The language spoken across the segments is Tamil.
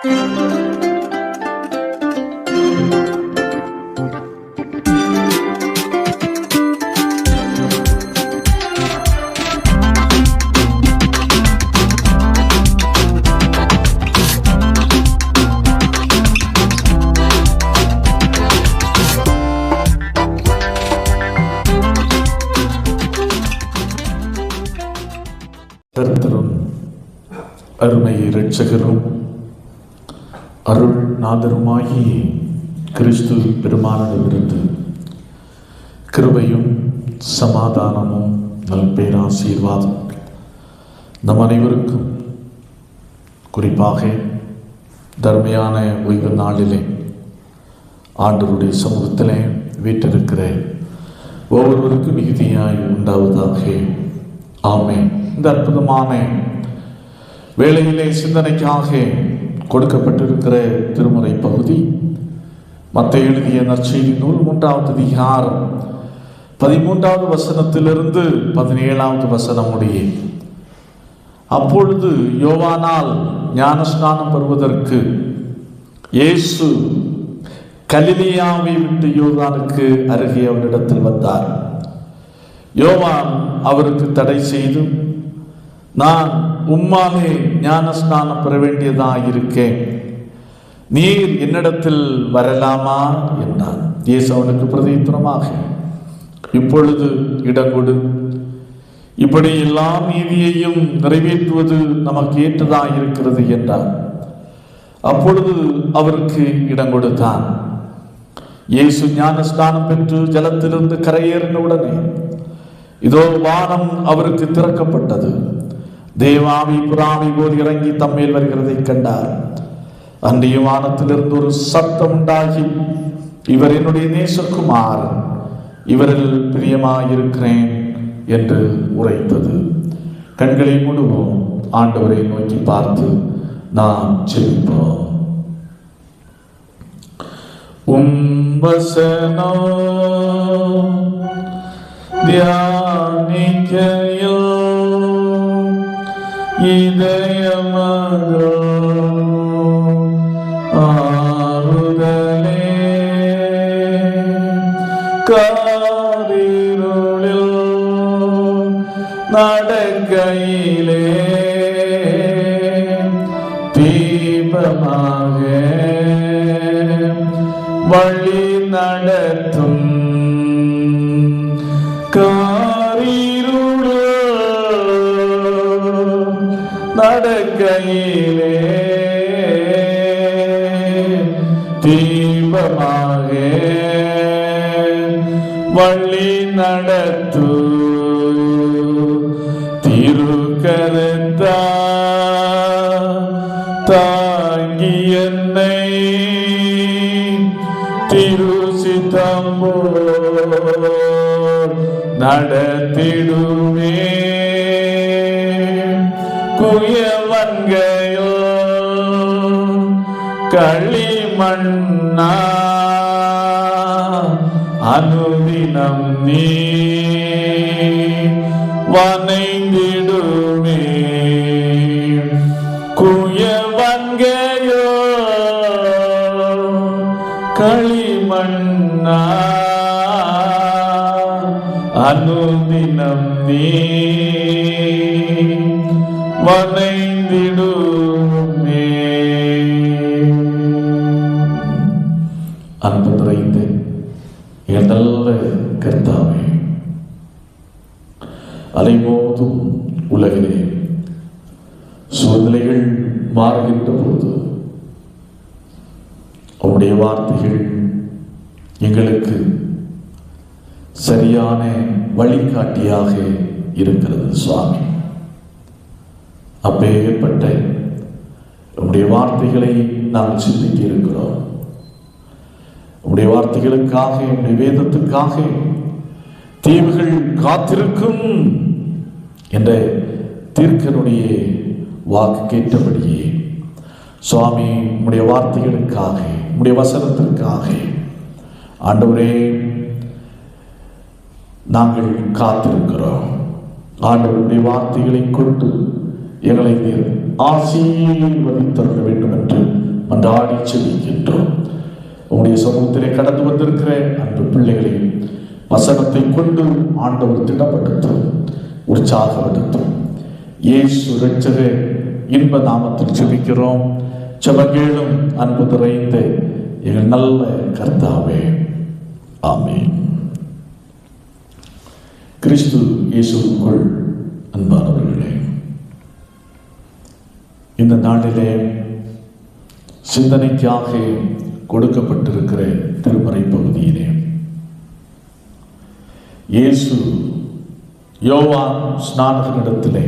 கர்த்தரும் அருமை இரட்சகரும் அருள் நாதருமாகி கிறிஸ்து பெருமானிடமிருந்து கிருபையும் சமாதானமும் நல்பேராசீர்வாதம் நம் அனைவருக்கும், குறிப்பாக தர்மையான ஓய்வு நாளிலே ஆண்டவருடைய சமூகத்திலே வீற்றிருக்கிற ஒவ்வொருவருக்கும் மிகுதியாய் உண்டாவதாக. ஆமென். இந்த அற்புதமான வேளையிலே சிந்தனைக்காக கொடுக்கப்பட்டிருக்கிற திருமுறை பகுதி மத்தேயு எழுதிய நற்செய்தி நூல் 3வது அதிகாரம் 13வது வசனத்திலிருந்து 17வது வசனம் முடிய. அப்பொழுது யோவானால் ஞானஸ்நானம் பெறுவதற்கு இயேசு கலிலேயாவை விட்டு யோர்தானுக்கு அருகே அவரிடத்தில் வந்தார். யோவான் அவருக்கு தடை செய்து, நான் உம்மாலே ஞானஸ்நானம் பெற வேண்டியதாயிருக்கேன், நீர் என்னிடத்தில் வரலாமா என்றார். இயேசு அவனுக்கு பிரதியுத்தரமாக, இப்பொழுது இடங்கொடு, இப்படி எல்லா நீதியையும் நிறைவேற்றுவது நமக்கு ஏற்றதாயிருக்கிறது என்றார். அப்பொழுது அவருக்கு இடம் கொடுத்தான். இயேசு ஞானஸ்நானம் பெற்று ஜலத்திலிருந்து கரையேறின உடனே இதோ வானம் அவருக்கு திறக்கப்பட்டது. தேவாவி புறாவி போல் இறங்கி தம்மேல் வருகிறதை கண்டார். அன்றைய வானத்திலிருந்து ஒரு சத்தம் உண்டாகி, இவர் என்னுடைய நேசகுமாரன், இவரில் பிரியமாயிருக்கிறேன் என்று உரைத்தது. கண்களை மூடுவோம், ஆண்டவரை நோக்கி பார்த்து நாம் ஜெபிப்போம். வசனோ தியானிக்கையில் இதயமதோ ஆறுதலே, காரிருளில் நடக்கையிலே தீபமாக வழி நடத்தும், காரிருளில் நடக்கையிலே தீபமாக வழி நடத்து, திருக்கரத்தா தாங்கி என்னை திருசித்தம்போ நடத்திடுமே, குயவன்கையோ களிமண்ணா அனுதினம் நீ வனைந்திடுமே, குயவன்கையோ களிமண்ணா அனுதினம் நீ வனைந்திடுமே. அன்பு நிறைந்த நல்ல கர்த்தாவே, அலைமோதும் உலகிலே சூழ்நிலைகள் மாறுகின்ற போது உம்முடைய வார்த்தைகள் எங்களுக்கு சரியான வழிகாட்டியாக இருக்கிறது சுவாமி. அப்பேற்பட்ட உம்முடைய வார்த்தைகளை நாம் சிந்திக்க இருக்கிறோம். உம்முடைய வார்த்தைகளுக்காக, உம்முடைய வேதத்துக்காக தீவுகள் காத்திருக்கும் என்ற தீர்க்கனுடைய வாக்கு கேட்டபடியே சுவாமி, உம்முடைய வார்த்தைகளுக்காக, உம்முடைய வசனத்திற்காக ஆண்டவரே நாங்கள் காத்திருக்கிறோம். ஆண்டவருடைய வார்த்தைகளை கொண்டு எங்களை நீர் ஆசீர்வதித்தருள வேண்டும் என்று மன்றாடி செபிக்கின்றோம். உங்களுடைய சமூகத்திலே கடந்து வந்திருக்கிற அன்பு பிள்ளைகளை வசனத்தை கொண்டு ஆண்டவர் திடப்படுத்தும், உற்சாகப்படுத்தும். இயேசு இரட்சகர் இன்ப நாமத்தில் செபிக்கிறோம். செபங்கேளும் அன்பு நிறைந்த எங்கள் நல்ல கர்த்தாவே, ஆமென். கிறிஸ்து இயேசுவுக்குள் அன்பானவர்களே, இந்த நாளிலே சிந்தனைக்காக கொடுக்கப்பட்டிருக்கிற திருமறை பகுதியிலே இயேசு யோவான் ஸ்நானகனிடத்திலே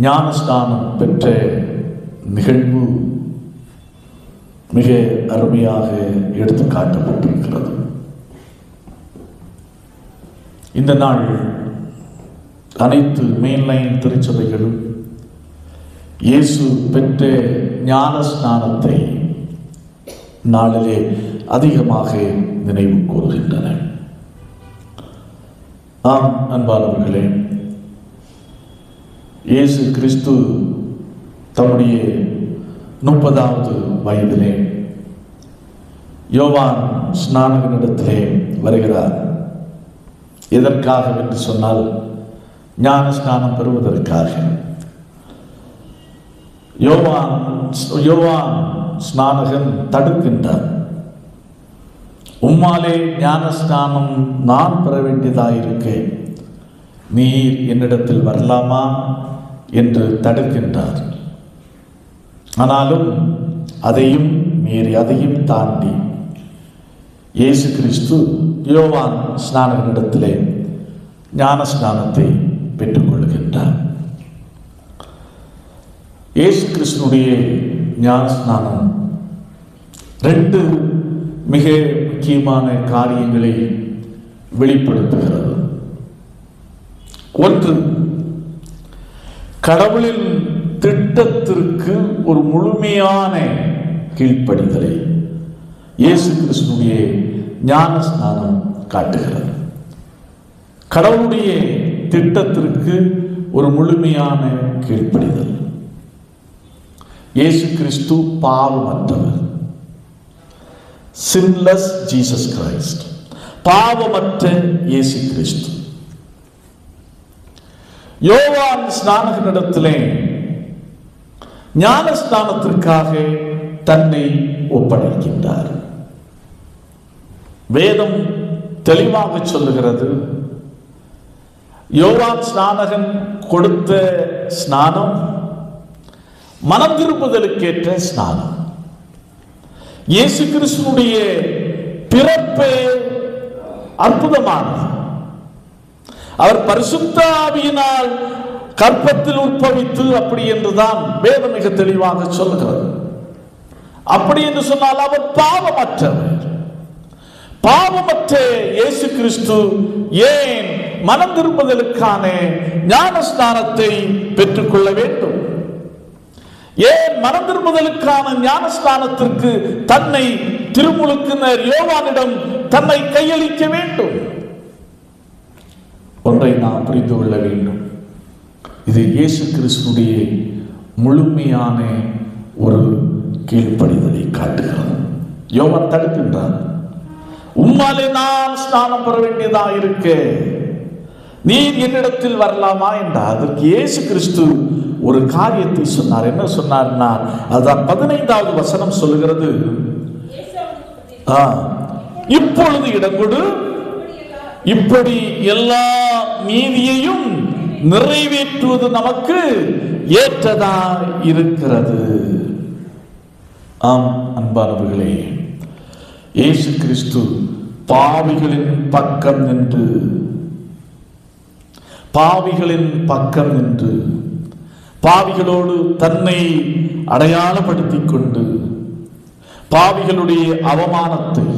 ஞான ஸ்நானம் பெற்ற நிகழ்வு மிக அருமையாக எடுத்து காட்டப்பட்டிருக்கிறது. இந்த நாள் அனைத்து மெயின்லைன் திருச்சபைகளும் இயேசு பெற்ற ஞான ஸ்நானத்தை நாளிலே அதிகமாக நினைவு கூறுகின்றன. ஆம் அன்பானவர்களே, இயேசு கிறிஸ்து தம்முடைய 30வது வயதிலே யோவான் ஸ்நானகனிடத்திலே வருகிறார். எதற்காக என்று சொன்னால், ஞான ஸ்நானம் பெறுவதற்காக. யோவான் ஸ்நானகன் தடுக்கின்றார். உம்மாலே ஞான ஸ்நானம் நான் பெற வேண்டியதாயிருக்க நீர் என்னிடத்தில் வரலாமா என்று தடுக்கின்றார். ஆனாலும் அதையும் மீறி, அதையும் தாண்டி இயேசு கிறிஸ்து யோவான் ஸ்நானகனிடத்திலே ஞான ஸ்நானத்தை பெற்றுக்கொள்கின்றார். இயேசு கிறிஸ்துனுடைய ஞான ஸ்நானம் 2 மிக முக்கியமான காரியங்களை வெளிப்படுத்துகிறது. ஒன்று, கடவுளின் திட்டத்திற்கு ஒரு முழுமையான கீழ்ப்படிதலை இயேசு கிறிஸ்துனுடைய ஞான ஸ்நானம் காட்டுகிறது. கடவுளுடைய திட்டத்திற்கு ஒரு முழுமையான கீழ்ப்படிதல். இயேசு கிறிஸ்து பாவமற்றவர். சின்லெஸ் ஜீசஸ் கிரைஸ்ட், பாவமற்ற இயேசு கிறிஸ்து யோவான் ஸ்நானகனிடத்திலே ஞான ஸ்நானத்திற்காக தன்னை ஒப்படைக்கின்றார். வேதம் தெளிவாக சொல்லுகிறது, யோவான் ஸ்நானகன் கொடுத்த ஸ்நானம் மனம் திரும்புதலுக்கேற்ற ஸ்நானம். இயேசு கிறிஸ்துனுடைய பிறப்பு அற்புதமானது. அவர் பரிசுத்த ஆவியினால் கற்பத்தில் உட்பவித்து, அப்படி என்றுதான் வேதம் மிக தெளிவாக சொல்லுகிறது. அப்படி என்று சொன்னால் அவர் பாவமற்றவர். பாவமற்ற இயேசு கிறிஸ்து ஏன் மனம் திரும்புதலுக்கான ஞான ஸ்நானத்தை பெற்றுக்கொள்ள வேண்டும்? ஏன் மனம் திரும்புதலுக்கான ஞான ஸ்நானத்திற்கு தன்னை திருமுழுக்கினர் யோவானிடம் தன்னை கையளிக்க வேண்டும்? ஒன்றை நாம் புரிந்து கொள்ள வேண்டும். இது இயேசு கிறிஸ்துடைய முழுமையான ஒரு கீழ்ப்படிதலை காட்டுகிறது. யோவான் தடுக்கின்றார். உம்மாலே நான் ஸ்நானம் பெற வேண்டியதா இருக்க நீர் என்னிடத்தில் வரலாமா என்றார். அதற்கு இயேசு கிறிஸ்து ஒரு காரியத்தை சொன்னார். என்ன சொன்னார்னா, அதான் 15வது வசனம் சொல்லுகிறது, இப்பொழுது இடங்கொடு, இப்படி எல்லா நீதியையும் நிறைவேற்றுவது நமக்கு ஏற்றதா இருக்கிறது. ஆம் அன்பானவர்களே, இயேசு கிறிஸ்து பாவிகளின் பக்கம் நின்று பாவிகளோடு தன்னை அடையாளப்படுத்திக் கொண்டு பாவிகளுடைய அவமானத்தை,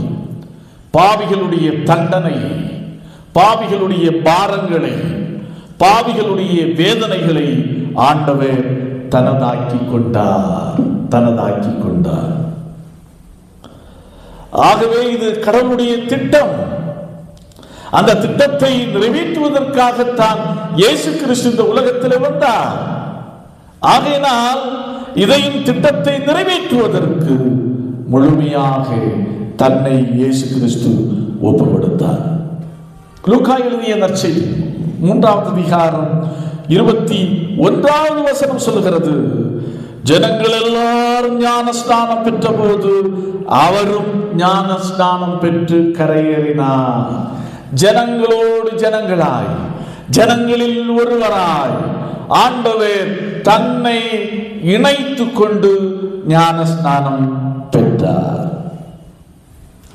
பாவிகளுடைய தண்டனையை, பாவிகளுடைய பாரங்களை, பாவிகளுடைய வேதனைகளை ஆண்டவர் தனதாக்கி கொண்டார். ஆகவே இது கடவுளுடைய திட்டம். அந்த திட்டத்தை நிறைவேற்றுவதற்காகத்தான் இயேசு கிறிஸ்து இந்த உலகத்தில் வந்தார். ஆகையினால் இதையும் திட்டத்தை நிறைவேற்றுவதற்கு முழுமையாக தன்னை இயேசு கிறிஸ்து ஒப்பு கொடுத்தார். லூக்கா எழுதிய நற்செய்தி 3வது அதிகாரம் 21வது வசனம் சொல்கிறது, ஜனங்கள் எல்லாரும் ஞானஸ்நானம் பெற்ற போது அவரும் ஞானஸ்நானம் பெற்று கரையேறினார். ஜனங்களோடு ஜனங்களாய், ஜனங்களில் ஒருவராய் ஆண்டவர் தன்னை இணைத்துக் கொண்டு ஞானஸ்நானம் பெற்றார்.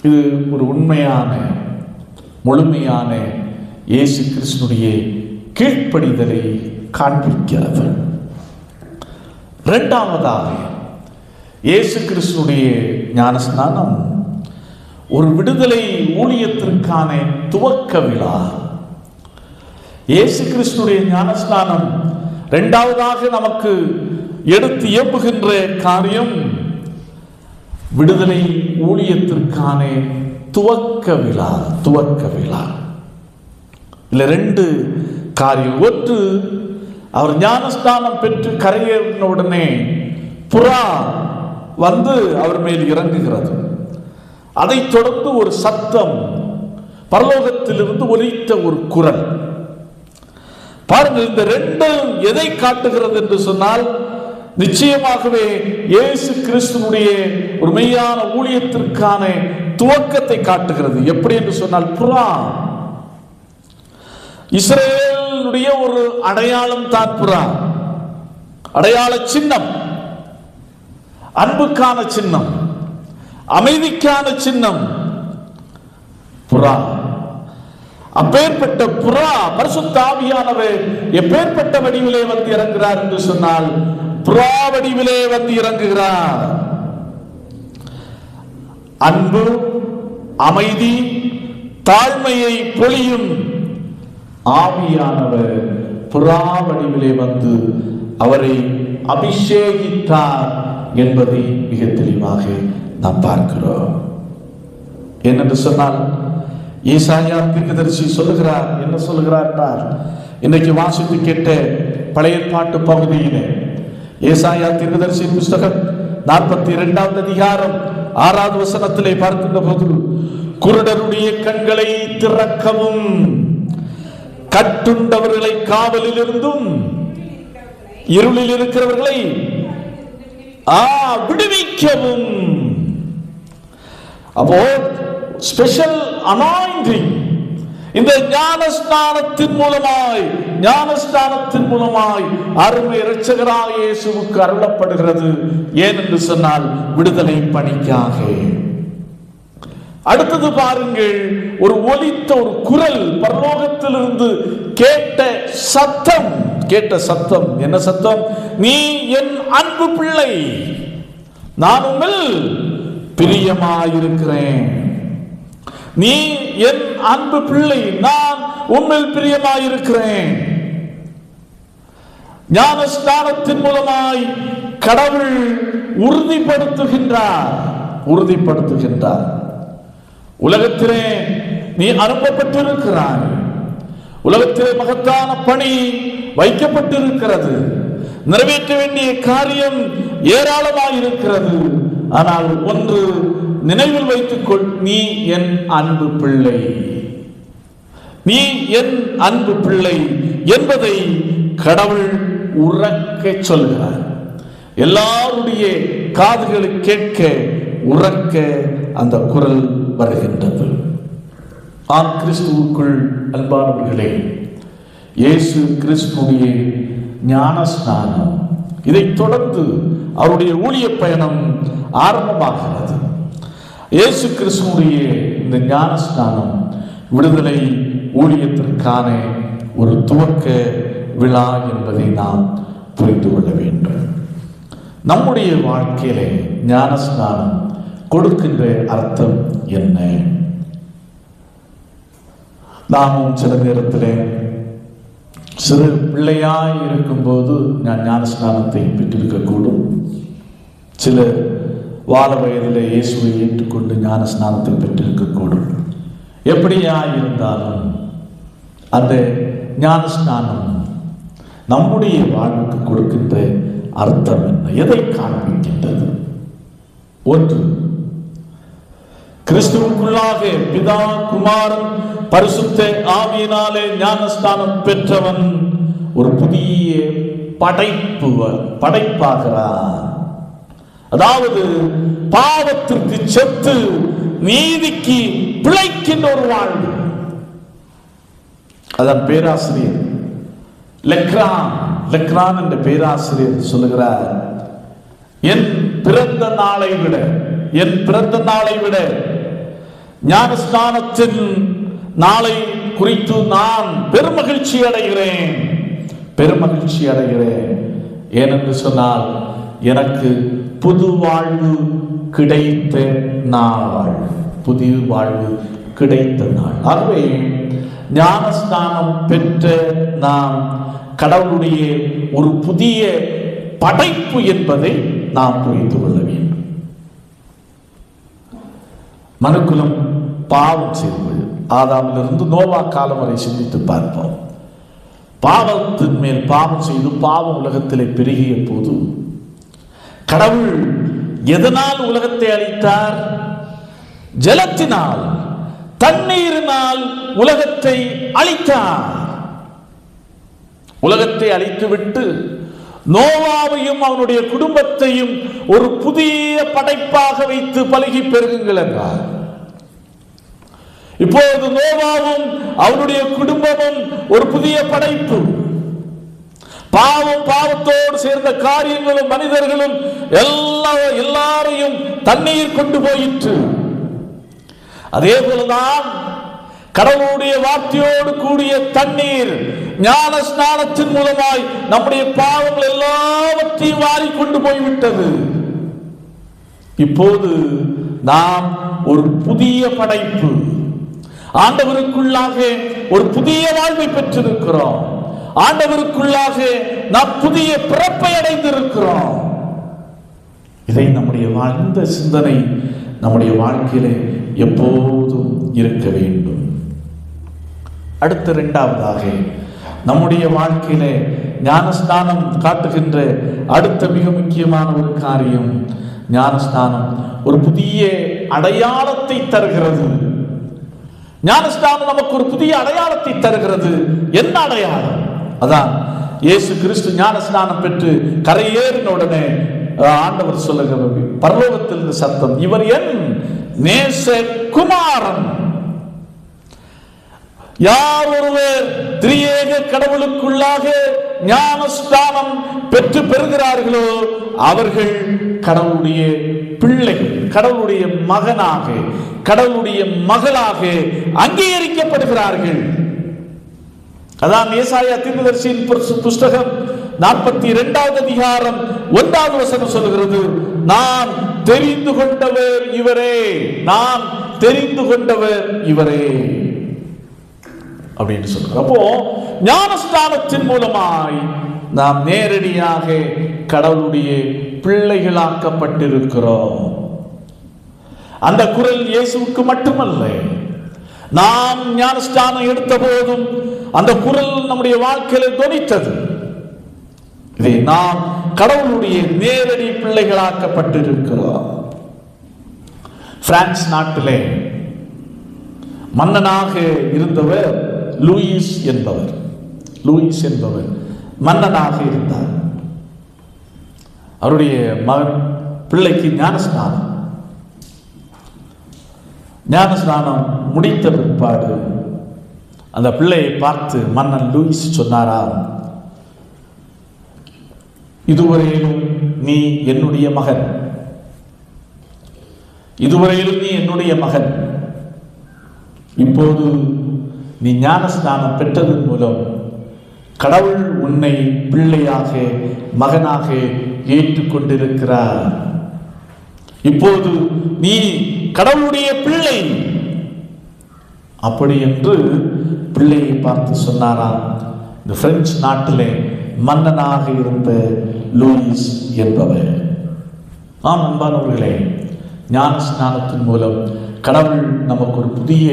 இது ஒரு உண்மையான முழுமையான இயேசு கிறிஸ்துடைய கீழ்ப்படிதலை காண்பிக்கிறது. இரண்டாவதாக, இயேசு கிறிஸ்துடைய ஞானஸ்நானம் ஒரு விடுதலை ஊழியத்திற்கான துவக்க விழா. இயேசு கிறிஸ்துடைய ஞானஸ்நானம் இரண்டாவதாக நமக்கு எடுத்து இயம்புகின்ற காரியம் விடுதலை ஊழியத்திற்கான துவக்க விழா. துவக்க விழா இல்ல ரெண்டு காரியம். ஒன்று, அவர் ஞானஸ்நானம் பெற்று கரையேறின உடனே புறா வந்து அவர் மேல் இறங்குகிறது. அதைத் தொடர்ந்து ஒரு சத்தம், பரலோகத்திலிருந்து ஒலித்த ஒரு குரல். பாருங்கள், இந்த ரெண்டும் எதை காட்டுகிறது என்று சொன்னால், நிச்சயமாகவே இயேசு கிறிஸ்துவுடைய ஒரு மெய்யான ஊழியத்திற்கான துவக்கத்தை காட்டுகிறது. எப்படி என்று சொன்னால், புறா இஸ்ரவேலுடைய ஒரு அடையாளம் தான் புறா. அடையாள சின்னம், அன்புக்கான சின்னம், அமைதிக்கான சின்னம் புறா. அப்பேற்பட்ட புறா பரிசுத்த ஆவியானவர் எப்பேற்பட்ட வடிவிலே வந்து இறங்குகிறார் என்று சொன்னால், புறா வடிவிலே வந்து இறங்குகிறார். அன்பு, அமைதி, தாழ்மையை பொழியும் ஆவியானவர் புறா வடிவிலே வந்து அவரை அபிஷேகித்தார் என்பதை மிக தெளிவாக நாம் பார்க்கிறோம். என்னென்று சொன்னால், ஏசாயா தீர்க்கதரிசி சொல்லுகிறார். என்ன சொல்லுகிறார் என்றால், இன்றைக்கு வாசித்து கேட்ட பழைய பாட்டு பகுதியிலே ஏசாயா தீர்க்கதரிசி புஸ்தகம் 42வது அதிகாரம் 6வது வசனத்திலே பார்க்கின்ற போது, குருடருடைய கண்களை திறக்கவும், கட்டுண்டவர்களை காவலில் இருந்தும், இருளில் இருக்கிறவர்களை விடுவிக்கவும். அப்போ ஸ்பெஷல் அனாயிண்டிங் இந்த ஞானஸ்நானத்தின் மூலமாய் அருமை இரட்சகராக இயேசுவுக்கு அருளப்படுகிறது. ஏனென்று சொன்னால், விடுதலை பணிக்காக. அடுத்தது பாருங்கள், ஒரு ஒலித்த ஒரு குரல், பரலோகத்திலிருந்து கேட்ட சத்தம். என்ன சத்தம்? நீ என் அன்பு பிள்ளை, நான் உம்மில் பிரியமாயிருக்கிறேன். நீ என் அன்பு பிள்ளை, நான் உம்மில் பிரியமாயிருக்கிறேன். ஞானஸ்நானத்தின் மூலமாய் கடவுள் உறுதிப்படுத்துகின்றார். உலகத்திலே நீ அனுப்பப்பட்டிருக்கிறாய். உலகத்திலே மகத்தான பணி வைக்கப்பட்டிருக்கிறது. நிறைவேற்ற வேண்டிய காரியம் ஏராளமாயிருக்கிறது. ஆனால் ஒன்று நினைவில் வைத்துக்கொள், நீ என் அன்பு பிள்ளை, நீ என் அன்பு பிள்ளை என்பதை கடவுள் உறக்க சொல்கிறார். எல்லாருடைய காதுகளை கேட்க உறக்க அந்த குரல் வருகின்றது. ஆம், கிறிஸ்துவுக்குள் அன்பானவர்களே, இயேசு கிறிஸ்துவுடைய ஞானஸ்நானம், இதைத் தொடர்ந்து அவருடைய ஊழிய பயணம் ஆரம்பமாகிறது. இயேசு கிறிஸ்துவுடைய இந்த ஞானஸ்நானம் விடுதலை ஊழியத்திற்கான ஒரு துவக்க விழா என்பதை நாம் புரிந்து கொள்ள வேண்டும். நம்முடைய வாழ்க்கையிலே ஞானஸ்நானம் கொடுக்கின்ற அர்த்தம் என்ன? நாமும் சில நேரத்திலே சிறு பிள்ளையாய் இருக்கும்போது நான் ஞானஸ்நானத்தை பெற்றிருக்கக்கூடும். சில வாழ வயதிலே இயேசுவை ஏற்றுக்கொண்டு ஞானஸ்நானத்தை பெற்றிருக்கக்கூடும். எப்படியா இருந்தாலும் அந்த ஞானஸ்நானம் நம்முடைய வாழ்வுக்கு கொடுக்கின்ற அர்த்தம் என்ன? எதை காண்பிக்கின்றது? ஒன்று, கிறிஸ்துவுக்குள்ளாக பிதா குமாரன் பரிசுத்த ஆவியினாலே ஞானஸ்தானம் பெற்றவன் ஒரு புதிய படைப்பாகிறான். அதாவது பாவத்திற்கு செத்து நீதிக்கு பிழைக்கின்ற ஒரு வாழ்வு. அதன் பேராசிரியர் லெக்ரான் என்ற பேராசிரியர் சொல்லுகிறார், என் பிறந்த நாளை விட ஞானஸ்நானத்தின் நாளை குறித்து நான் பெருமகிழ்ச்சி அடைகிறேன். ஏனென்று சொன்னால் எனக்கு புது வாழ்வு கிடைத்த நாள். ஆகவே ஞானஸ்நானம் பெற்ற நாம் கடவுளுடைய ஒரு புதிய படைப்பு என்பதை நாம் புரிந்து கொள்ள வேண்டும். மனுக்குலம் பாவம் செய்வது, ஆதாமிலிருந்து நோவா காலம் வரை சிந்தித்து பார்ப்போம். பாவத்தின் மேல் பாவம் செய்து பாவம் உலகத்திலே பெருகிய போது கடவுள் எதனால் உலகத்தை அழித்தார்? ஜலத்தினால், தண்ணீரினால் உலகத்தை அழித்தார். உலகத்தை அழித்துவிட்டு நோவாவையும் அவனுடைய குடும்பத்தையும் ஒரு புதிய படைப்பாக வைத்து பழகி பெருகுங்கள் என்றார். இப்போது நோவாவும் அவனுடைய குடும்பமும் ஒரு புதிய படைப்பு. பாவத்தோடு சேர்ந்த காரியங்களும் மனிதர்களும் எல்லாரையும் தண்ணீர் கொண்டு போயிற்று. அதே போலதான் கடவுளுடைய வார்த்தையோடு கூடிய தண்ணீர் ஞான ஸ்நானத்தின் மூலமாய் நம்முடைய பாவங்கள் எல்லாவற்றையும் வாரி கொண்டு போய்விட்டது. இப்போது நாம் ஒரு புதிய படைப்பு, ஆண்டவருக்குள்ளாக ஒரு புதிய வாழ்வை பெற்றிருக்கிறோம். ஆண்டவருக்குள்ளாக நாம் புதிய பிறப்பை அடைந்திருக்கிறோம். இதை நம்முடைய வாழ்ந்த சிந்தனை நம்முடைய வாழ்க்கையிலே எப்போதும் இருக்க வேண்டும். அடுத்த இரண்டாவதாக நம்முடைய வாழ்க்கையிலே ஞானஸ்நானம் காட்டுகின்ற அடுத்த மிக முக்கியமான ஒரு காரியம், ஞானஸ்நானம் ஒரு புதிய அடையாளத்தை தருகிறது. ஞானஸ்நானம் நமக்கு ஒரு புதிய அடையாளத்தை தருகிறது. என்ன அடையாளம்? அதான் இயேசு கிறிஸ்து ஞானஸ்நானம் பெற்று கரையேறின உடனே ஆண்டவர் சொல்லுகிறது, பரலோகத்தில் சத்தம், இவர் என் நேச குமாரன். யார் ஒருவர் திரியேக கடவுளுக்குள்ளாக ஞானஸ்நானம் பெற்று பெறுகிறார்களோ அவர்கள் கடவுளுடைய பிள்ளைகள், கடவுளுடைய மகனாக, கடவுளுடைய மகளாக அங்கீகரிக்கப்படுகிறார்கள். அதான் ஏசாயா தீர்க்கதரிசியின் புஸ்தகம் 42வது அதிகாரம் 1வது வசனம் சொல்லுகிறது, நான் தெரிந்து கொண்டவர் இவரே, நான் தெரிந்து கொண்டவர் இவரே அப்படின்னு சொல்றார். அப்போ ஞானஸ்நானத்தின் மூலமாய் நாம் நேரடியாக கடவுளுடைய பிள்ளைகளாக்கப்பட்டிருக்கிறோம். அந்த குரல் இயேசுவுக்கு மட்டுமல்ல, நாம் ஞானஸ்நானம் எடுத்த போதும் அந்த குரல் நம்முடைய வாழ்க்கையில் தொனித்தது. இதை நாம் கடவுளுடைய நேரடி பிள்ளைகளாக்கப்பட்டிருக்கிறோம். பிரான்ஸ் நாட்டிலே மன்னனாக இருந்தவர் லூயிஸ் என்பவர் மன்னனாக இருந்தார். அவருடைய மகன் பிள்ளைக்கு ஞானஸ்நானம் முடித்த பிற்பாடு அந்த பிள்ளையை பார்த்து மன்னன் லூயிஸ் சொன்னாராம், இதுவரையிலும் நீ என்னுடைய மகன், இதுவரையிலும் நீ என்னுடைய மகன். இப்போது நீ ஞானஸ்நானம் பெற்றதன் மூலம் கடவுள் உன்னை பிள்ளையாக, மகனாக ஏற்றுக்கொண்டிருக்கிறார். இப்போது நீ கடவுளுடைய பிள்ளை. அப்படி என்று பிள்ளையை பார்த்து சொன்னாராம் இந்த பிரெஞ்சு நாட்டிலே மன்னனாக இருந்த லூயிஸ் என்பவர். ஆம் அன்பானவர்களே, ஞானஸ்நானத்தின் மூலம் கடவுள் நமக்கு ஒரு புதிய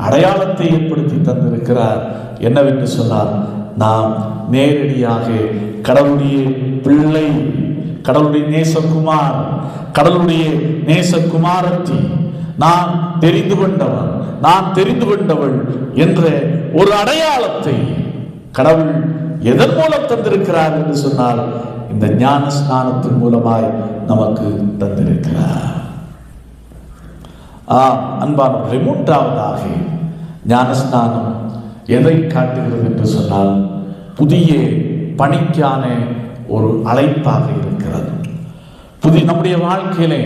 அடையாளத்தை ஏற்படுத்தி தந்திருக்கிறார். என்னவென்று சொன்னால், நாம் நேரடியாக கடவுளுடைய பிள்ளை, கடவுளுடைய நேசகுமார், கடவுளுடைய நேசகுமாரத்தி, நான் தெரிந்து கொண்டவன், நான் தெரிந்து கொண்டவள் என்ற ஒரு அடையாளத்தை கடவுள் எதன் மூலம் தந்திருக்கிறார் என்று சொன்னால், இந்த ஞான ஸ்நானத்தின் மூலமாய் நமக்கு தந்திருக்கிறார். அன்பானவர்களே, மூன்றாவதாக ஞானஸ்நானம் எதை காட்டுகிறது என்று சொன்னால், புதிய பணிக்கான ஒரு அழைப்பாக இருக்கிறது. நம்முடைய வாழ்க்கையிலே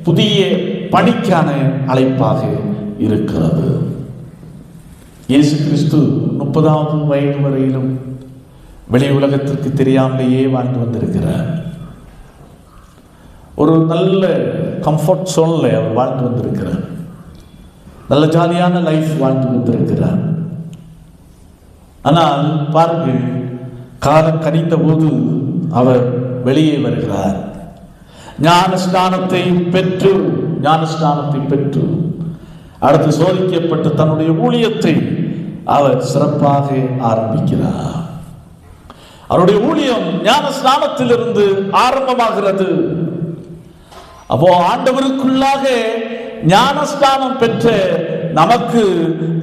புதிய பணிக்கான அழைப்பாக இருக்கிறது. இயேசு கிறிஸ்து 30வது வயது வரையிலும் வெளி உலகத்திற்கு தெரியாமலேயே வாழ்ந்து வந்திருக்கிறார். ஒரு நல்ல கம்ஃபர்ட் சோன்ல அவர் வாழ்ந்து வந்திருக்கிறார். நல்ல ஜாலியான லைஃப் வாழ்ந்து வந்திருக்கிறார். ஆனால் பாருங்கள், காலம் கனிந்த போது அவர் வெளியே வருகிறார். ஞானஸ்நானத்தை பெற்று அடுத்து சோதிக்கப்பட்டு தன்னுடைய ஊழியத்தை அவர் சிறப்பாக ஆரம்பிக்கிறார். அவருடைய ஊழியம் ஞானஸ்நானத்திலிருந்து ஆரம்பமாகிறது. அப்போ ஆண்டவருக்குள்ளாக ஞானஸ்நானம் பெற்ற நமக்கு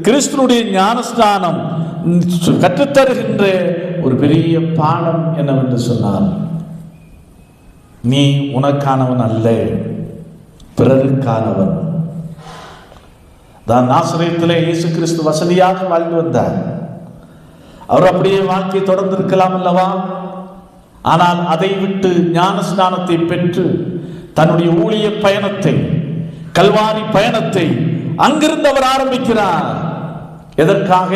கிறிஸ்துனுடைய ஞானஸ்நானம் கற்றுத்தருகின்ற ஒரு பெரிய பாடம் என்னவென்று சொன்னார், நீ உனக்கானவன் அல்ல, பிறருக்கானவன். தான் நாசரேத்திலே இயேசு கிறிஸ்து வசதியாக வாழ்ந்து வந்தார். அவர் அப்படியே வாழ்க்கையை தொடர்ந்து இருக்கலாம் அல்லவா? ஆனால் அதை விட்டு ஞானஸ்நானத்தை பெற்று தன்னுடைய ஊழிய பயணத்தை, கல்வாரி பயணத்தை அங்கிருந்து அவர் ஆரம்பிக்கிறார். எதற்காக?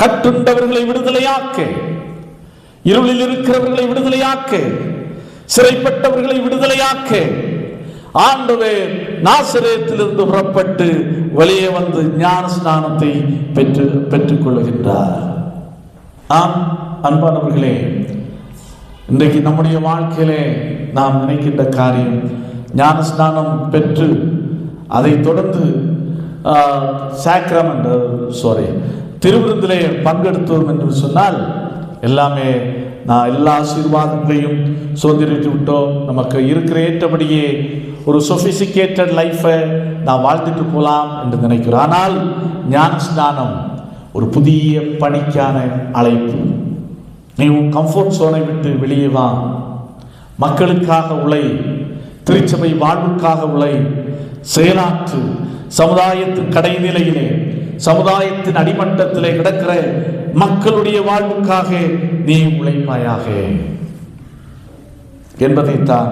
கட்டுண்டவர்களை விடுதலையாக்க, இருளில் இருக்கிறவர்களை விடுதலையாக்க, சிறைப்பட்டவர்களை விடுதலையாக்க ஆண்டவர் நாசரேத்திலிருந்து புறப்பட்டு வெளியே வந்து ஞான ஸ்நானத்தை பெற்றுக் கொள்ளுகின்றார். ஆம் அன்பானவர்களே, இன்றைக்கு நம்முடைய வாழ்க்கையிலே நாம் நினைக்கின்ற காரியம், ஞானஸ்நானம் பெற்று அதை தொடர்ந்து திருவிருந்திலே பங்கெடுத்தோம் என்று சொன்னால் எல்லாமே எல்லா ஆசீர்வாதங்களையும் சுதந்திரித்து விட்டோம், நமக்கு இருக்கிற ஏற்றபடியே ஒரு சொபிஸ்டிகேட்டட் லைஃபை நான் வாழ்ந்துட்டு போகலாம் என்று நினைக்கிறோம். ஆனால் ஞானஸ்நானம் ஒரு புதிய பணிக்கான அழைப்பு. நீ உன் கம்ஃபர்ட் சோனை விட்டு வெளியே வா, மக்களுக்காக உழை, திருச்சபை வாழ்வுக்காக உழை, செயலாற்று. சமுதாயத்தின் கடைநிலையிலே, சமுதாயத்தின் அடிமட்டத்திலே கிடக்கிற மக்களுடைய வாழ்வுக்காக நீ உழைப்பாயாக என்பதைத்தான்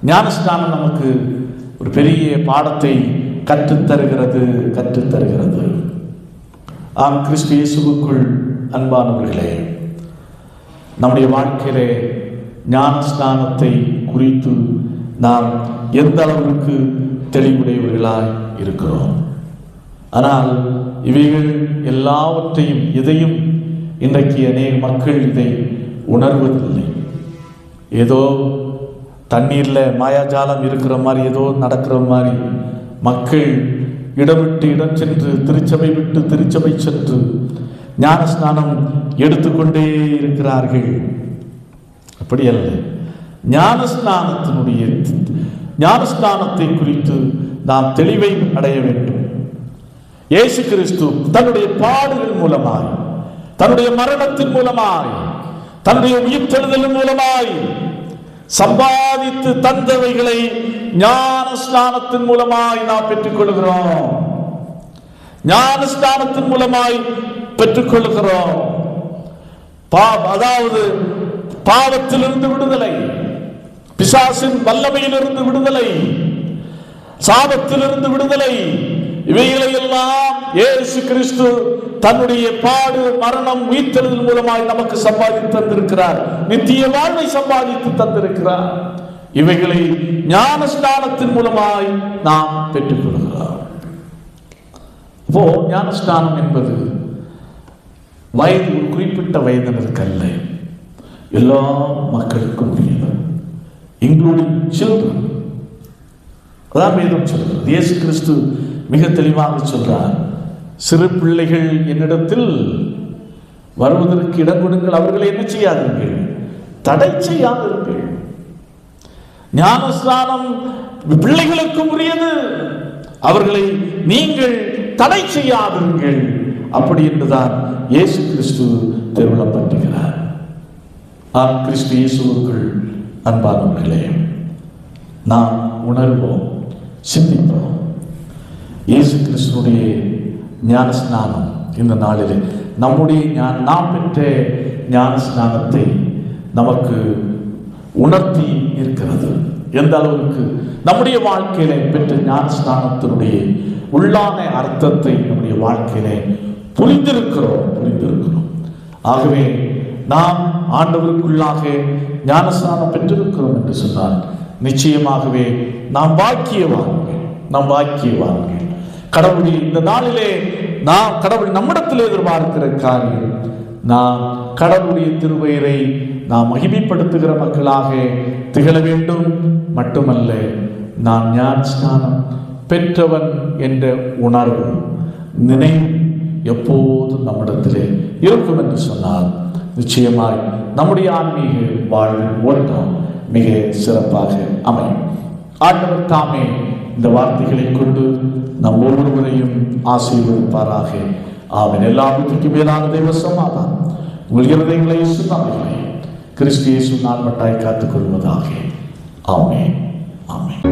ஞானஸ்நானம் நமக்கு ஒரு பெரிய பாடத்தை கற்றுத்தருகிறது. ஆம், கிறிஸ்து இயேசுவுக்குள் அன்பானவர்களே, நம்முடைய வாழ்க்கையிலே ஞானஸ்நானத்தை குறித்து நாம் எந்த அளவுக்கு தெளிவுடையவர்களாய் இருக்கிறோம். ஆனால் இவைகள் எல்லாவற்றையும் இதையும் இன்றைக்கு அநேக மக்கள் இதை உணர்வதில்லை. ஏதோ தண்ணீரில் மாயாஜாலம் இருக்கிற மாதிரி, ஏதோ நடக்கிற மாதிரி மக்கள் இடம் விட்டு இடம் சென்று, திருச்சபை விட்டு திருச்சபை சென்று ஞானஸ்நானம் எடுத்துக்கொண்டே இருக்கிறார்கள். அப்படி அல்ல. ஞானஸ்நானத்தை குறித்து நாம் தெளிவை அடைய வேண்டும். இயேசு கிறிஸ்து தன்னுடைய பாடுகள் மூலமாய், தன்னுடைய மரணத்தின் மூலமாய், தன்னுடைய உயிர்த்தெழுதலின் மூலமாய் சம்பாதித்து தந்தவைகளை ஞானஸ்நானத்தின் மூலமாய் நாம் பெற்றுக்கொள்கிறோம். ஞானஸ்நானத்தின் மூலமாய் பெற்றுக்கொள்கிறோம். அதாவது பாவத்திலிருந்து விடுதலை, பிசாசின் வல்லமையிலிருந்து விடுதலை, சாபத்திலிருந்து விடுதலை, இவைகளை எல்லாம் இயேசு கிறிஸ்து தன்னுடைய பாடு, மரணம், உயிர்த்தெழுதல் மூலமாய் நமக்கு சம்பாதித்து தந்திருக்கிறார். நித்திய வாழ்வை சம்பாதித்து தந்திருக்கிறார். இவைகளை ஞானஸ்நானத்தின் மூலமாய் நாம் பெற்றுக்கொள்கிறோம். அப்போ ஞானஸ்நானம் என்பது வயது, ஒரு குறிப்பிட்ட வயதினருக்கு அல்ல, எல்லா மக்களுக்கும் உரியது, இன்க்ளூடிங் சில்ட்ரன். அதான் வேதம் சொல்கிறது. இயேசு கிறிஸ்து மிக தெளிவாக சொல்றார், சிறு பிள்ளைகள் என்னிடத்தில் வருவதற்கு இடம் கொடுங்கள், அவர்களை என்ன செய்யாதீர்கள், தடை செய்யாதிருங்கள். ஞானஸ்நானம் பிள்ளைகளுக்கும் உரியது, அவர்களை நீங்கள் தடை செய்யாதிருங்கள். அப்படி என்றுதான் இயேசு கிறிஸ்து திருவிழப்படுகிறார். கிறிஸ்து இயேசுவுக்குள் அன்பானவர்களே, நாம் உணர்வோம், சிந்திப்போம். இயேசு கிறிஸ்துடைய ஞான ஸ்நானம் இந்த நாளில் நம்முடைய நாம் பெற்ற ஞான ஸ்நானத்தை நமக்கு உணர்த்தி இருக்கிறது. எந்த அளவுக்கு நம்முடைய வாழ்க்கையில பெற்ற ஞான ஸ்நானத்தினுடைய உள்ளான அர்த்தத்தை நம்முடைய வாழ்க்கையில புரிந்திருக்கிறோம். ஆகவே நாம் ஆண்டவருக்குள்ளாக ஞானஸ்நானம் பெற்றிருக்கிறோம் என்று சொன்னால் நிச்சயமாகவே நாம் பாக்கியவான்கள். கடவுளுடைய இந்த நாளிலே கடவுள் நம்மிடத்தில் எதிர்பார்க்கிற காரியம், நாம் கடவுளுடைய திருவெயரை நாம் மகிமைப்படுத்துகிற மக்களாக திகழ வேண்டும். மட்டுமல்ல, நாம் ஞானஸ்நானம் பெற்றவன் என்ற உணர்வு, நினைவு எப்போதும் நம்மிடத்திலே இருக்கும் என்று சொன்னால் நிச்சயமாய் நம்முடைய ஆன்மீக வாழ்வின் ஓட்டம் மிக சிறப்பாக அமையும். ஆண்டவர் தாமே இந்த வார்த்தைகளை கொண்டு நம் ஒவ்வொருவரையும் ஆசீர்வதிப்பாராக. ஆமென். எல்லாவற்றுக்கும் மேலான தெய்வ சமாதானம் உங்கள் இருதயங்களை சுண்ணாமைகளை கிறிஸ்து இயேசு நாள் மட்டாய் காத்துக் கொள்வதாக. ஆமென். ஆமென்.